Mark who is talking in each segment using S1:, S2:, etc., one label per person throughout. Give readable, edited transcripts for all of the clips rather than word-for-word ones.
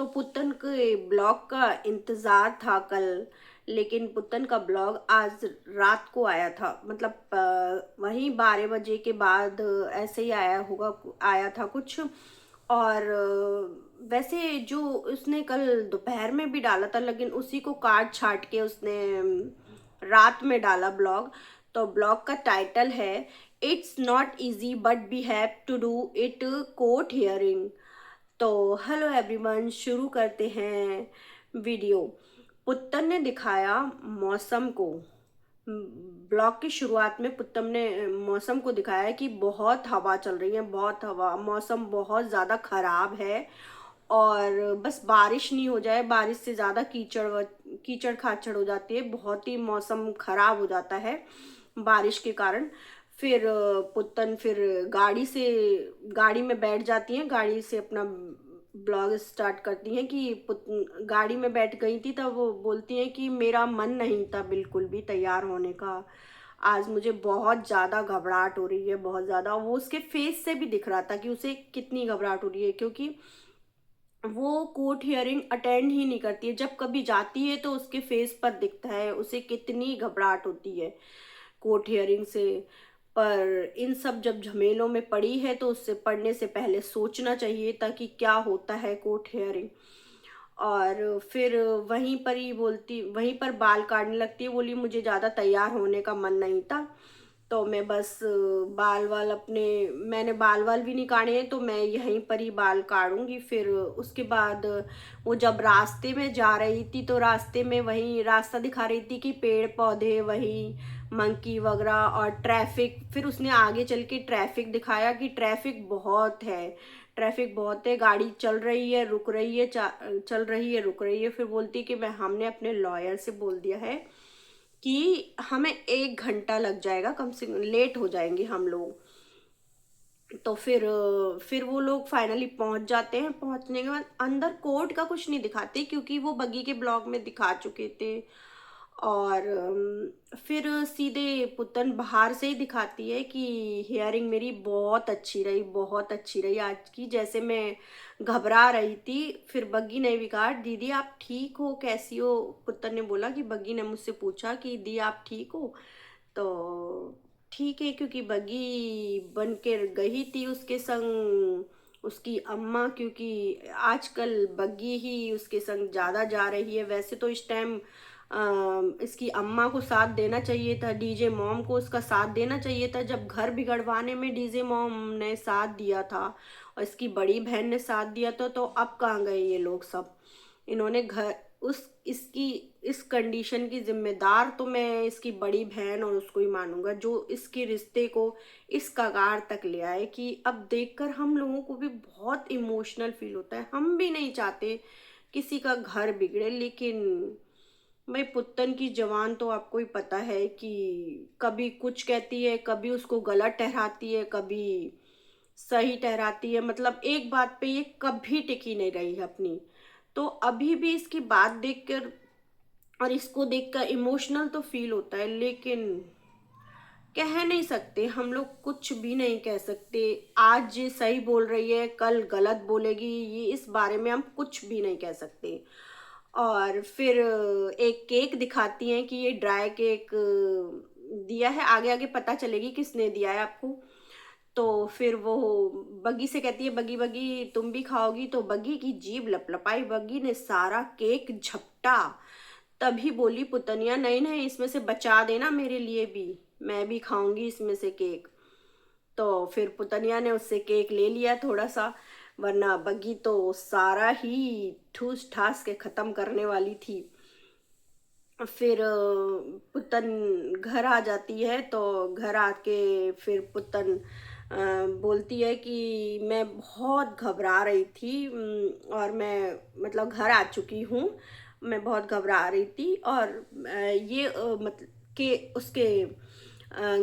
S1: तो पुतन के ब्लॉग का इंतज़ार था कल, लेकिन पुतन का ब्लॉग आज रात को आया था। मतलब वही 12 बजे के बाद ऐसे ही आया होगा, आया था कुछ। और वैसे जो उसने कल दोपहर में भी डाला था, लेकिन उसी को काट छाट के उसने रात में डाला ब्लॉग। तो ब्लॉग का टाइटल है it's not easy but we have to do it, court hearing. तो हेलो एवरीवन, शुरू करते हैं वीडियो। पुत्तन ने दिखाया मौसम को। ब्लॉग की शुरुआत में पुत्तम ने मौसम को दिखाया कि बहुत हवा चल रही है, बहुत हवा, मौसम बहुत ज़्यादा ख़राब है। और बस बारिश नहीं हो जाए, बारिश से ज़्यादा कीचड़ खाचड़ हो जाती है, बहुत ही मौसम ख़राब हो जाता है बारिश के कारण। फिर पुत्तन फिर गाड़ी में बैठ जाती हैं, गाड़ी से अपना ब्लॉग स्टार्ट करती हैं कि गाड़ी में बैठ गई थी तब वो बोलती हैं कि मेरा मन नहीं था बिल्कुल भी तैयार होने का। आज मुझे बहुत ज़्यादा घबराहट हो रही है, बहुत ज़्यादा। वो उसके फेस से भी दिख रहा था कि उसे कितनी घबराहट हो रही है, क्योंकि वो कोर्ट हियरिंग अटेंड ही नहीं करती है। जब कभी जाती है तो उसके फेस पर दिखता है उसे कितनी घबराहट होती है कोर्ट हियरिंग से। पर इन सब जब झमेलों में पड़ी है तो उससे पढ़ने से पहले सोचना चाहिए ताकि क्या होता है कोर्ट हियरिंग। और फिर वहीं पर बाल काटने लगती है, बोली मुझे ज़्यादा तैयार होने का मन नहीं था, तो मैं बस मैंने बाल वाल भी नहीं काटे हैं, तो मैं यहीं पर ही बाल काटूंगी। फिर उसके बाद वो जब रास्ते में जा रही थी तो रास्ते में वही रास्ता दिखा रही थी कि पेड़ पौधे, वही मंकी वगैरह और ट्रैफिक। फिर उसने आगे चल के ट्रैफिक दिखाया कि ट्रैफिक बहुत है, गाड़ी चल रही है, रुक रही है, चल रही है, रुक रही है। फिर बोलती कि मैं हमने अपने लॉयर से बोल दिया है कि हमें 1 घंटा लग जाएगा, कम से कम लेट हो जाएंगे हम लोग। तो फिर वो लोग फाइनली पहुंच जाते हैं। पहुंचने के बाद अंदर कोर्ट का कुछ नहीं दिखाते, क्योंकि वो बग्गी के ब्लॉग में दिखा चुके थे। और फिर सीधे पुतन बाहर से ही दिखाती है कि हियरिंग मेरी बहुत अच्छी रही, बहुत अच्छी रही आज की, जैसे मैं घबरा रही थी। फिर बग्गी ने भी कहा दीदी आप ठीक हो, कैसी हो? पुतन ने बोला कि बग्गी ने मुझसे पूछा कि दी आप ठीक हो? तो ठीक है, क्योंकि बग्गी बन के गई थी उसके संग उसकी अम्मा, क्योंकि आजकल बग्गी ही उसके संग ज़्यादा जा रही है। वैसे तो इस टाइम इसकी अम्मा को साथ देना चाहिए था, डीजे मॉम को उसका साथ देना चाहिए था। जब घर बिगड़वाने में डीजे मॉम ने साथ दिया था और इसकी बड़ी बहन ने साथ दिया था, तो अब कहाँ गए ये लोग सब? इन्होंने घर उस इसकी इस कंडीशन की जिम्मेदार तो मैं इसकी बड़ी बहन और उसको ही मानूंगा, जो इसके रिश्ते को इस कगार तक ले आए। कि अब देखकर हम लोगों को भी बहुत इमोशनल फील होता है। हम भी नहीं चाहते किसी का घर बिगड़े, लेकिन भाई पुत्तन की जवान तो आपको ही पता है कि कभी कुछ कहती है, कभी उसको गलत ठहराती है, कभी सही ठहराती है। मतलब एक बात पे ये कभी टिकी नहीं रही है अपनी। तो अभी भी इसकी बात देखकर और इसको देखकर इमोशनल तो फील होता है, लेकिन कह नहीं सकते, हम लोग कुछ भी नहीं कह सकते। आज ये सही बोल रही है, कल गलत बोलेगी, ये इस बारे में हम कुछ भी नहीं कह सकते। और फिर एक केक दिखाती हैं कि ये ड्राई केक दिया है, आगे आगे पता चलेगी किसने दिया है आपको। तो फिर वो बग्गी से कहती है बग्गी बग्गी तुम भी खाओगी? तो बग्गी की जीभ लपलपाई, बग्गी ने सारा केक झपटा। तभी बोली पुतनिया नहीं नहीं, इसमें से बचा देना मेरे लिए भी, मैं भी खाऊंगी इसमें से केक। तो फिर पुतनिया ने उससे केक ले लिया थोड़ा सा, वरना बग्गी तो सारा ही ठूस ठास के खत्म करने वाली थी। फिर पुतन घर आ जाती है, तो घर आके फिर पुतन बोलती है कि मैं बहुत घबरा रही थी, और मैं मतलब घर आ चुकी हूँ। मैं बहुत घबरा रही थी, और मतलब कि उसके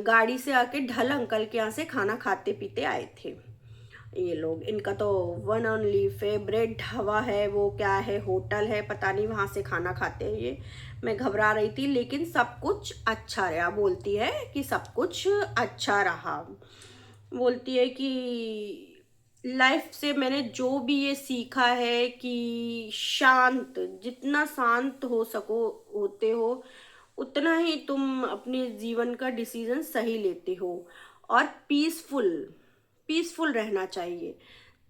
S1: गाड़ी से आके ढल अंकल के यहाँ से खाना खाते पीते आए थे ये लोग। इनका तो वन ओनली फेवरेट ढाबा है, वो क्या है, होटल है, पता नहीं, वहाँ से खाना खाते हैं ये। मैं घबरा रही थी लेकिन सब कुछ अच्छा रहा, बोलती है कि सब कुछ अच्छा रहा। बोलती है कि लाइफ से मैंने जो भी ये सीखा है कि शांत, जितना शांत हो सको होते हो, उतना ही तुम अपने जीवन का डिसीजन सही लेते हो। और पीसफुल, पीसफुल रहना चाहिए।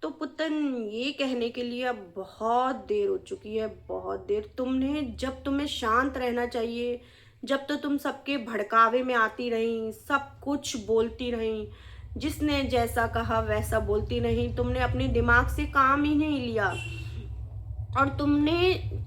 S1: तो पुतन, ये कहने के लिए अब बहुत देर हो चुकी है, बहुत देर। तुमने, जब तुम्हें शांत रहना चाहिए, जब तो तुम सबके भड़कावे में आती रही, सब कुछ बोलती रही, जिसने जैसा कहा वैसा बोलती रही, तुमने अपने दिमाग से काम ही नहीं लिया। और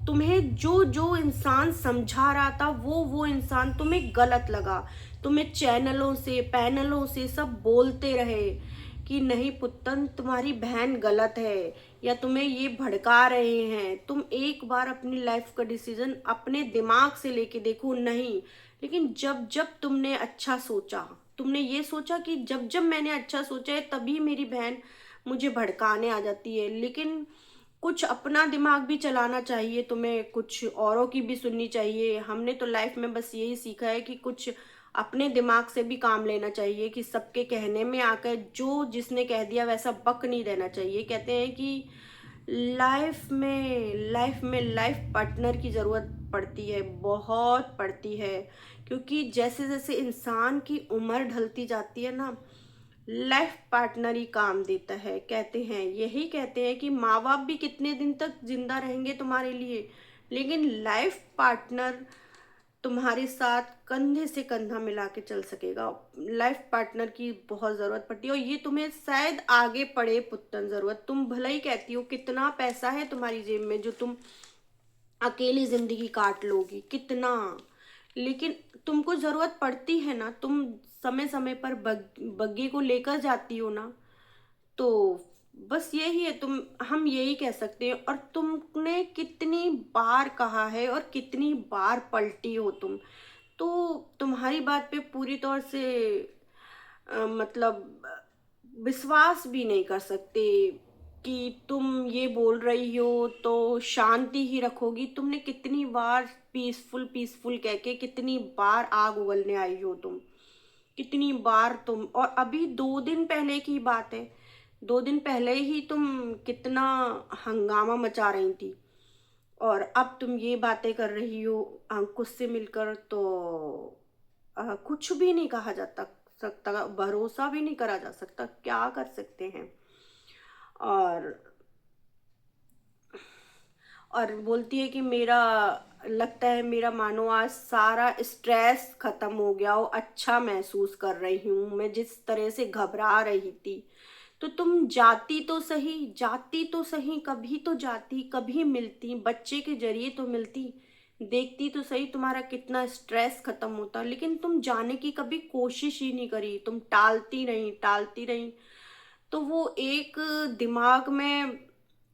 S1: तुम्हें जो जो इंसान समझा रहा था, वो इंसान तुम्हें गलत लगा। तुम्हें चैनलों से, पैनलों से सब बोलते रहे कि नहीं पुत्तन, तुम्हारी बहन गलत है, या तुम्हें ये भड़का रहे हैं। तुम एक बार अपनी लाइफ का डिसीजन अपने दिमाग से लेके देखो। नहीं, लेकिन जब जब तुमने अच्छा सोचा, तुमने ये सोचा कि जब जब मैंने अच्छा सोचा है तभी मेरी बहन मुझे भड़काने आ जाती है। लेकिन कुछ अपना दिमाग भी चलाना चाहिए तुम्हें, कुछ औरों की भी सुननी चाहिए। हमने तो लाइफ में बस यही सीखा है कि कुछ अपने दिमाग से भी काम लेना चाहिए, कि सबके कहने में आकर जो जिसने कह दिया वैसा बक नहीं देना चाहिए। कहते हैं कि लाइफ पार्टनर की ज़रूरत पड़ती है, बहुत पड़ती है। क्योंकि जैसे जैसे इंसान की उम्र ढलती जाती है ना, लाइफ पार्टनर ही काम देता है। कहते हैं, यही कहते हैं कि माँ बाप भी कितने दिन तक जिंदा रहेंगे तुम्हारे लिए, लेकिन लाइफ पार्टनर तुम्हारे साथ कंधे से कंधा मिला के चल सकेगा। लाइफ पार्टनर की बहुत ज़रूरत पड़ती है, और ये तुम्हें शायद आगे पड़े पुत्तन ज़रूरत। तुम भले ही कहती हो कितना पैसा है तुम्हारी जेब में जो तुम अकेली ज़िंदगी काट लोगी, कितना, लेकिन तुमको ज़रूरत पड़ती है ना। तुम समय समय पर बग्गे को लेकर जाती हो ना। तो बस यही है, तुम, हम यही कह सकते हैं। और तुमने कितनी बार कहा है और कितनी बार पलटी हो तुम, तो तुम्हारी बात पे पूरी तौर से मतलब विश्वास भी नहीं कर सकते कि तुम ये बोल रही हो तो शांति ही रखोगी। तुमने कितनी बार पीसफुल पीसफुल कह के कितनी बार आग उगलने आई हो तुम, कितनी बार तुम। और अभी 2 दिन पहले की बात है, 2 दिन पहले ही तुम कितना हंगामा मचा रही थी, और अब तुम ये बातें कर रही हो अंकुश से मिलकर। तो कुछ भी नहीं कहा जा सकता, भरोसा भी नहीं करा जा सकता, क्या कर सकते हैं। और बोलती है कि मेरा, लगता है मेरा मानो आज सारा स्ट्रेस खत्म हो गया हो, अच्छा महसूस कर रही हूँ मैं, जिस तरह से घबरा रही थी। तो तुम जाती तो सही, जाती तो सही, कभी तो जाती, कभी मिलती, बच्चे के जरिए तो मिलती, देखती तो सही तुम्हारा कितना स्ट्रेस खत्म होता। लेकिन तुम जाने की कभी कोशिश ही नहीं करी, तुम टालती रही, टालती रही। तो वो एक दिमाग में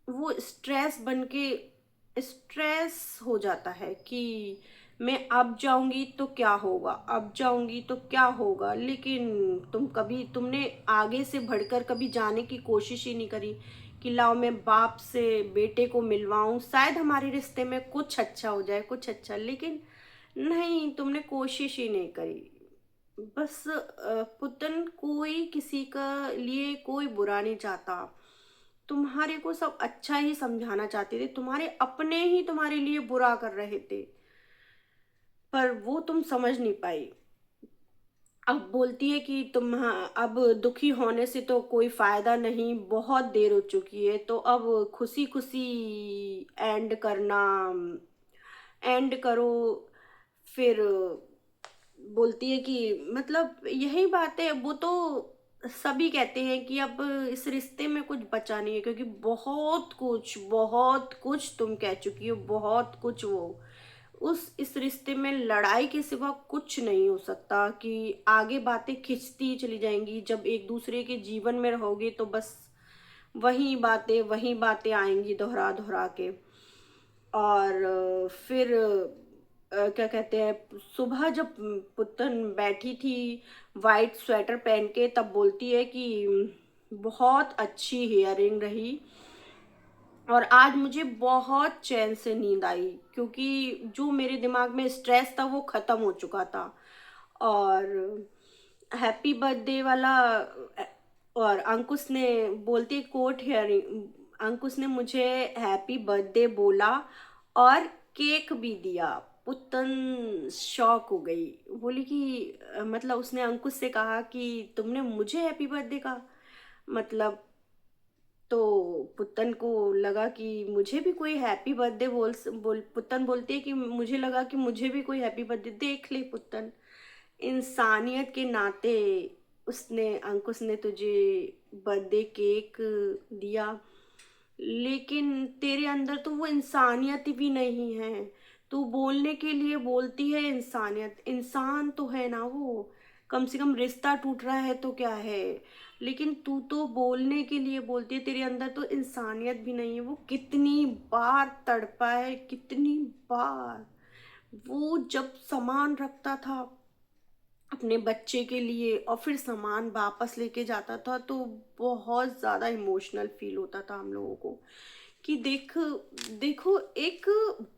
S1: वो स्ट्रेस बन के, स्ट्रेस हो जाता है कि मैं अब जाऊंगी तो क्या होगा, अब जाऊंगी तो क्या होगा। लेकिन तुमने आगे से बढ़कर कभी जाने की कोशिश ही नहीं करी कि लाओ मैं बाप से बेटे को मिलवाऊं, शायद हमारे रिश्ते में कुछ अच्छा हो जाए, कुछ अच्छा। लेकिन नहीं, तुमने कोशिश ही नहीं करी। बस पुतन, कोई किसी का लिए कोई बुरा नहीं चाहता। तुम्हारे को सब अच्छा ही समझाना चाहते थे, तुम्हारे अपने ही तुम्हारे लिए बुरा कर रहे थे, पर वो तुम समझ नहीं पाई। अब बोलती है कि तुम, हाँ, अब दुखी होने से तो कोई फायदा नहीं, बहुत देर हो चुकी है, तो अब खुशी खुशी एंड करना, एंड करो। फिर बोलती है कि मतलब यही बात है, वो तो सभी कहते हैं कि अब इस रिश्ते में कुछ बचा नहीं है, क्योंकि बहुत कुछ तुम कह चुकी हो, बहुत कुछ। वो उस इस रिश्ते में लड़ाई के सिवा कुछ नहीं हो सकता, कि आगे बातें खिंचती चली जाएंगी। जब एक दूसरे के जीवन में रहोगे तो बस वही बातें आएंगी दोहरा दोहरा के। और फिर क्या कहते हैं, सुबह जब पुतन बैठी थी वाइट स्वेटर पहन के, तब बोलती है कि बहुत अच्छी हियरिंग रही, और आज मुझे बहुत चैन से नींद आई, क्योंकि जो मेरे दिमाग में स्ट्रेस था वो खत्म हो चुका था। और हैप्पी बर्थडे वाला और अंकुश ने बोलती कोट हियरिंग, अंकुश ने मुझे हैप्पी बर्थडे बोला और केक भी दिया। पुतन शॉक हो गई, बोली कि मतलब उसने अंकुश से कहा कि तुमने मुझे हैप्पी बर्थडे कहा, मतलब। तो पुतन को लगा कि मुझे भी कोई हैप्पी बर्थडे पुतन बोलती है कि मुझे लगा कि मुझे भी कोई हैप्पी बर्थडे, देख ले पुतन, इंसानियत के नाते उसने अंकुश ने तुझे बर्थडे केक दिया, लेकिन तेरे अंदर तो वो इंसानियत भी नहीं है। तू बोलने के लिए बोलती है इंसानियत, इंसान तो है ना वो, कम से कम रिश्ता टूट रहा है तो क्या है, लेकिन तू तो बोलने के लिए बोलती है, तेरे अंदर तो इंसानियत भी नहीं है। वो कितनी बार तड़पा है, कितनी बार वो जब सामान रखता था अपने बच्चे के लिए और फिर सामान वापस लेके जाता था, तो बहुत ज़्यादा इमोशनल फील होता था हम लोगों को कि देखो एक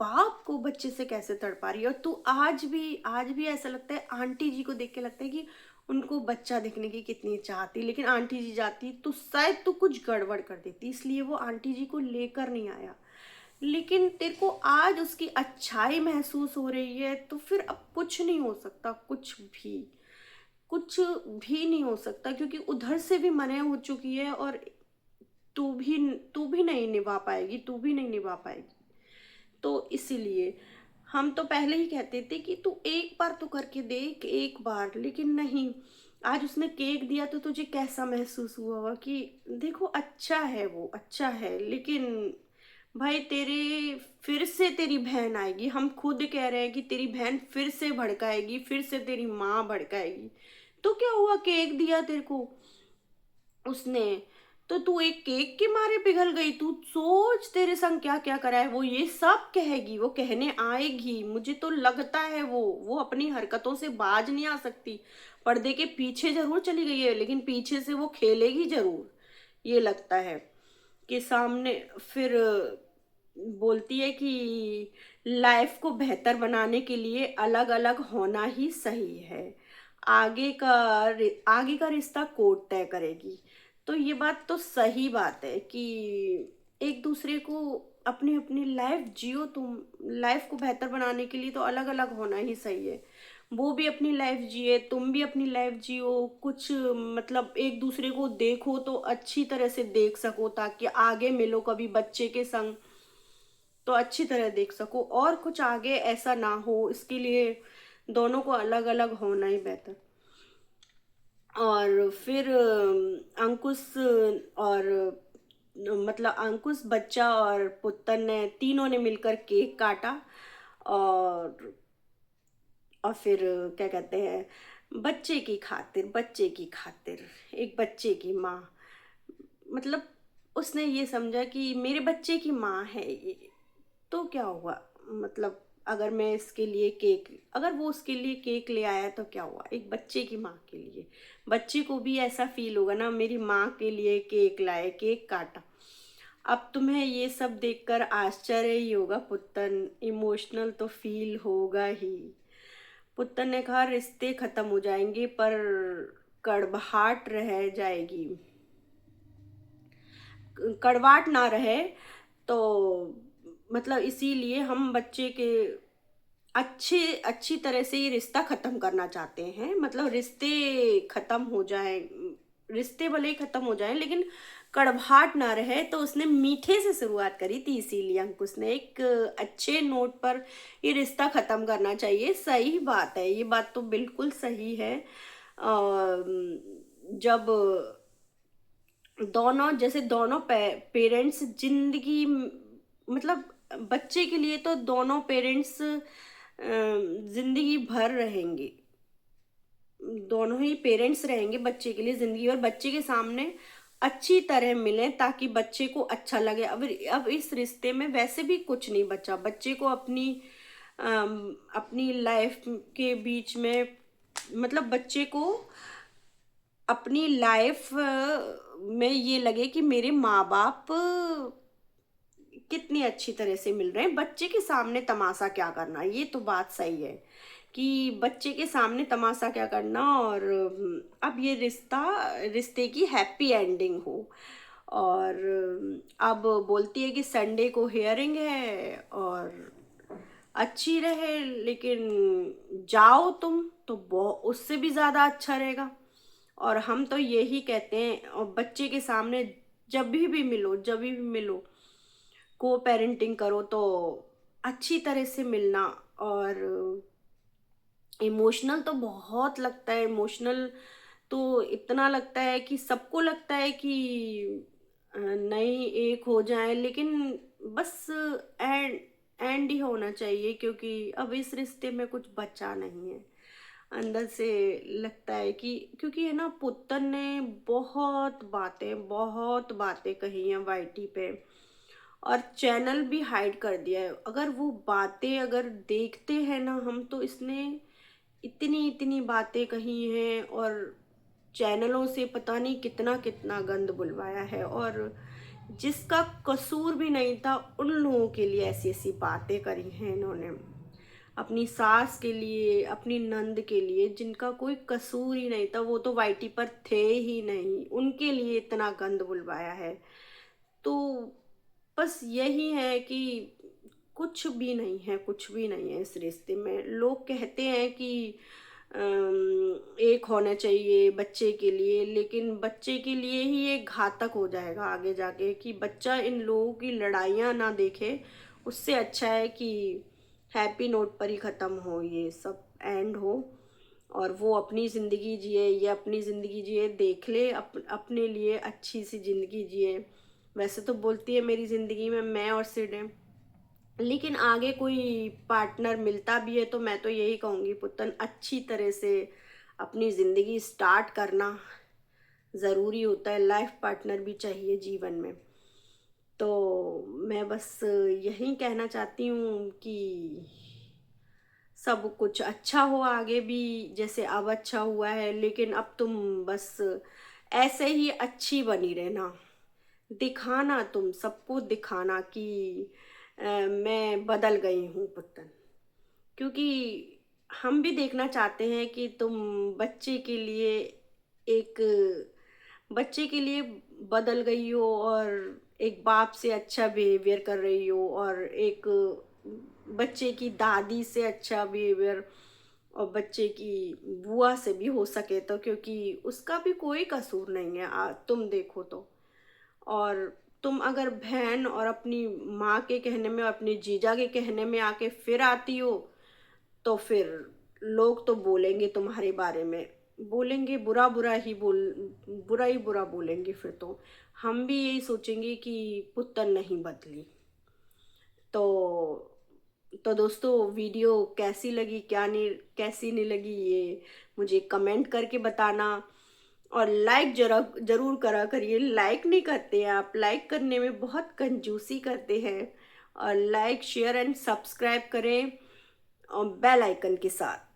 S1: बाप को बच्चे से कैसे तड़पा रही है। और तू आज भी ऐसा लगता है, आंटी जी को देख के लगता है कि उनको बच्चा देखने की कितनी चाहती, लेकिन आंटी जी जाती तो शायद तो कुछ गड़बड़ कर देती, इसलिए वो आंटी जी को लेकर नहीं आया। लेकिन तेरे को आज उसकी अच्छाई महसूस हो रही है, तो फिर अब कुछ नहीं हो सकता, कुछ भी नहीं हो सकता, क्योंकि उधर से भी मने हो चुकी है और तू भी नहीं निभा पाएगी, तू भी नहीं निभा पाएगी। तो इसीलिए हम तो पहले ही कहते थे कि तू एक बार तो करके देख, एक बार, लेकिन नहीं। आज उसने केक दिया तो तुझे कैसा महसूस हुआ होगा कि देखो अच्छा है, वो अच्छा है, लेकिन भाई फिर से तेरी बहन आएगी, हम खुद कह रहे हैं कि तेरी बहन फिर से भड़काएगी, फिर से तेरी माँ भड़काएगी। तो क्या हुआ, केक दिया तेरे को उसने, तो तू एक केक के मारे पिघल गई। तू सोच तेरे संग क्या क्या करा है, वो ये सब कहेगी, वो कहने आएगी, मुझे तो लगता है वो अपनी हरकतों से बाज नहीं आ सकती। पर्दे के पीछे जरूर चली गई है, लेकिन पीछे से वो खेलेगी जरूर, ये लगता है कि सामने। फिर बोलती है कि लाइफ को बेहतर बनाने के लिए अलग अलग होना ही सही है, आगे का आगे का रिश्ता कोर्ट तय करेगी। तो ये बात तो सही बात है कि एक दूसरे को अपनी अपनी लाइफ जियो, तुम लाइफ को बेहतर बनाने के लिए तो अलग अलग होना ही सही है। वो भी अपनी लाइफ जिए, तुम भी अपनी लाइफ जियो, कुछ मतलब एक दूसरे को देखो तो अच्छी तरह से देख सको, ताकि आगे मिलो कभी बच्चे के संग तो अच्छी तरह देख सको, और कुछ आगे ऐसा ना हो, इसके लिए दोनों को अलग अलग होना ही बेहतर। और फिर अंकुश और मतलब अंकुश, बच्चा और पुत्तन ने तीनों ने मिलकर केक काटा। और फिर क्या कहते हैं, बच्चे की खातिर एक बच्चे की माँ, मतलब उसने ये समझा कि मेरे बच्चे की माँ है ये, तो क्या हुआ, मतलब अगर वो उसके लिए केक ले आया तो क्या हुआ, एक बच्चे की माँ के लिए बच्चे को भी ऐसा फील होगा ना, मेरी माँ के लिए केक लाए, केक काटा। अब तुम्हें ये सब देखकर आश्चर्य ही होगा पुत्तन, इमोशनल तो फील होगा ही। पुत्तन ने कहा रिश्ते खत्म हो जाएंगे पर कड़वाहट रह जाएगी, कड़वाहट ना रहे। तो मतलब इसीलिए हम बच्चे के अच्छी तरह से ये रिश्ता खत्म करना चाहते हैं, मतलब खत्म हो जाए रिश्ते भले ही खत्म हो जाए, लेकिन कड़वाहट ना रहे। तो उसने मीठे से शुरुआत करी थी, इसीलिए अंकुश ने एक अच्छे नोट पर ये रिश्ता खत्म करना चाहिए। सही बात है, ये बात तो बिल्कुल सही है। जब दोनों पेरेंट्स जिंदगी मतलब बच्चे के लिए तो दोनों पेरेंट्स जिंदगी भर रहेंगे, दोनों ही पेरेंट्स रहेंगे बच्चे के लिए जिंदगी भर, बच्चे के सामने अच्छी तरह मिलें ताकि बच्चे को अच्छा लगे। अब इस रिश्ते में वैसे भी कुछ नहीं बचा, बच्चे को अपनी लाइफ के बीच में, मतलब बच्चे को अपनी लाइफ में ये लगे कि मेरे माँ बाप कितनी अच्छी तरह से मिल रहे हैं। बच्चे के सामने तमाशा क्या करना, ये तो बात सही है कि बच्चे के सामने तमाशा क्या करना। और अब ये रिश्ते की हैप्पी एंडिंग हो। और अब बोलती है कि संडे को हियरिंग है और अच्छी रहे, लेकिन जाओ तुम तो बहुत उससे भी ज़्यादा अच्छा रहेगा। और हम तो यही कहते हैं, और बच्चे के सामने जब भी मिलो को पेरेंटिंग करो तो अच्छी तरह से मिलना। और इमोशनल तो बहुत लगता है, इमोशनल तो इतना लगता है कि सबको लगता है कि नहीं एक हो जाए, लेकिन बस एंड एंड ही होना चाहिए, क्योंकि अब इस रिश्ते में कुछ बचा नहीं है। अंदर से लगता है कि क्योंकि है ना, पुत्तर ने बहुत बातें कही हैं वाईटी पे, और चैनल भी हाइड कर दिया है। अगर वो बातें अगर देखते हैं ना हम, तो इसने इतनी इतनी बातें कही हैं और चैनलों से पता नहीं कितना कितना गंद बुलवाया है। और जिसका कसूर भी नहीं था उन लोगों के लिए ऐसी ऐसी बातें करी हैं इन्होंने, अपनी सास के लिए, अपनी नंद के लिए, जिनका कोई कसूर ही नहीं था, वो तो वाईटी पर थे ही नहीं, उनके लिए इतना गंद बुलवाया है। तो बस यही है कि कुछ भी नहीं है इस रिश्ते में। लोग कहते हैं कि एक होना चाहिए बच्चे के लिए, लेकिन बच्चे के लिए ही ये घातक हो जाएगा आगे जाके, कि बच्चा इन लोगों की लड़ाइयाँ ना देखे। उससे अच्छा है कि हैप्पी नोट पर ही ख़त्म हो, ये सब एंड हो, और वो अपनी ज़िंदगी जिए, ये अपनी ज़िंदगी जिए, देख ले अपने लिए अच्छी सी ज़िंदगी जिए। वैसे तो बोलती है मेरी ज़िंदगी में मैं और सिड हैं, लेकिन आगे कोई पार्टनर मिलता भी है तो मैं तो यही कहूँगी, पुतन अच्छी तरह से अपनी ज़िंदगी स्टार्ट करना ज़रूरी होता है। लाइफ पार्टनर भी चाहिए जीवन में। तो मैं बस यही कहना चाहती हूँ कि सब कुछ अच्छा हो आगे भी, जैसे अब अच्छा हुआ है, लेकिन अब तुम बस ऐसे ही अच्छी बनी रहना, दिखाना, तुम सबको दिखाना कि मैं बदल गई हूँ पुतन। क्योंकि हम भी देखना चाहते हैं कि तुम बच्चे के लिए एक बच्चे के लिए बदल गई हो, और एक बाप से अच्छा बिहेवियर कर रही हो, और एक बच्चे की दादी से अच्छा बिहेवियर, और बच्चे की बुआ से भी हो सके तो, क्योंकि उसका भी कोई कसूर नहीं है तुम देखो तो। और तुम अगर बहन और अपनी माँ के कहने में, अपने जीजा के कहने में आके फिर आती हो, तो फिर लोग तो बोलेंगे तुम्हारे बारे में, बोलेंगे बुरा ही बुरा बोलेंगे। फिर तो हम भी यही सोचेंगे कि पुत्तर नहीं बदली। तो दोस्तों, वीडियो कैसी लगी, क्या नहीं, कैसी नहीं लगी, ये मुझे कमेंट करके बताना। और लाइक जरूर करा करिए, लाइक नहीं करते हैं आप, लाइक करने में बहुत कंजूसी करते हैं। और लाइक शेयर एंड सब्सक्राइब करें और बेल आइकन के साथ।